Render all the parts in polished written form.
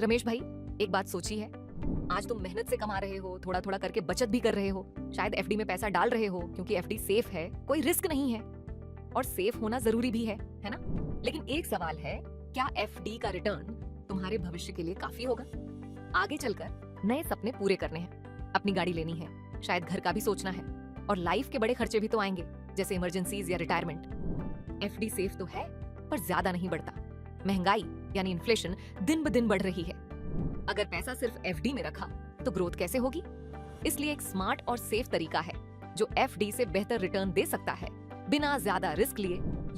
रमेश भाई, एक बात सोची है? आज तुम मेहनत से कमा रहे हो, थोड़ा थोड़ा करके बचत भी कर रहे हो, शायद एफडी में पैसा डाल रहे हो क्योंकि एफडी सेफ है, कोई रिस्क नहीं है और सेफ होना जरूरी भी है ना? लेकिन एक सवाल है, क्या एफडी का रिटर्न तुम्हारे भविष्य के लिए काफी होगा? आगे चलकर नए सपने पूरे करने हैं, अपनी गाड़ी लेनी है, शायद घर का भी सोचना है और लाइफ के बड़े खर्चे भी तो आएंगे, जैसे इमरजेंसीज या रिटायरमेंट। एफडी सेफ तो है पर ज्यादा नहीं बढ़ता। महंगाई यानी इन्फ्लेशन दिन ब दिन बढ़ रही है। अगर पैसा सिर्फ एफडी में रखा तो ग्रोथ कैसे होगी? इसलिए एक स्मार्ट और सेफ तरीका है जो एफडी से बेहतर रिटर्न दे सकता है बिना ज्यादा रिस्क लिए,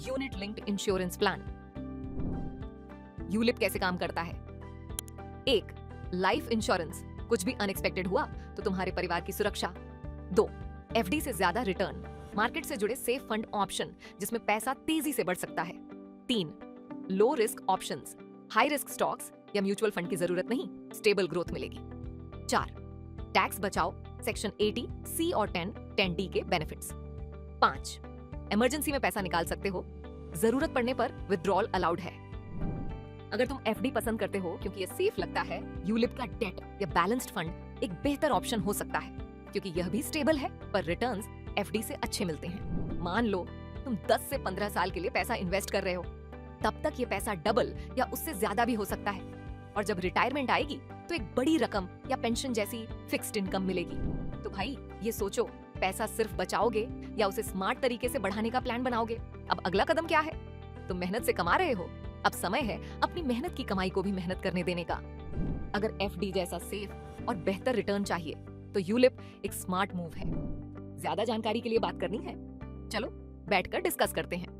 unit linked insurance plan. ULIP कैसे काम करता है? 1. लाइफ इंश्योरेंस, कुछ भी अनएक्सपेक्टेड हुआ तो तुम्हारे परिवार की सुरक्षा। 2. एफडी से ज्यादा रिटर्न, मार्केट से जुड़े सेफ फंड ऑप्शन जिसमें पैसा तेजी से बढ़ सकता है। 3. Low risk options, high risk stocks या म्यूचुअल फंड की जरूरत नहीं, स्टेबल ग्रोथ मिलेगी। 4. टैक्स बचाओ, सेक्शन 80, सी और 10D के बेनिफिट्स। 5. इमरजेंसी में पैसा निकाल सकते हो, जरूरत पड़ने पर विथड्रॉल अलाउड है। अगर तुम एफडी पसंद करते हो क्योंकि ये सेफ लगता है, यूलिप का डेट या बैलेंस्ड फंड एक बेहतर ऑप्शन हो सकता है क्योंकि यह भी स्टेबल है पर रिटर्न्स एफडी से अच्छे मिलते हैं। मान लो तुम 10 से 15 साल के लिए पैसा इन्वेस्ट कर रहे हो, तब तक ये पैसा डबल या उससे ज्यादा भी हो सकता है और जब रिटायरमेंट आएगी तो एक बड़ी रकम या पेंशन जैसी फिक्स्ड इनकम मिलेगी। तो भाई ये सोचो, पैसा सिर्फ बचाओगे या उसे स्मार्ट तरीके से बढ़ाने का प्लान बनाओगे? अब अगला कदम क्या है? तुम मेहनत से कमा रहे हो, अब समय है अपनी मेहनत की कमाई को भी मेहनत करने देने का। अगर एफडी जैसा सेफ और बेहतर रिटर्न चाहिए तो यूलिप एक स्मार्ट मूव है। ज्यादा जानकारी के लिए बात करनी है? चलो बैठकर डिस्कस करते हैं।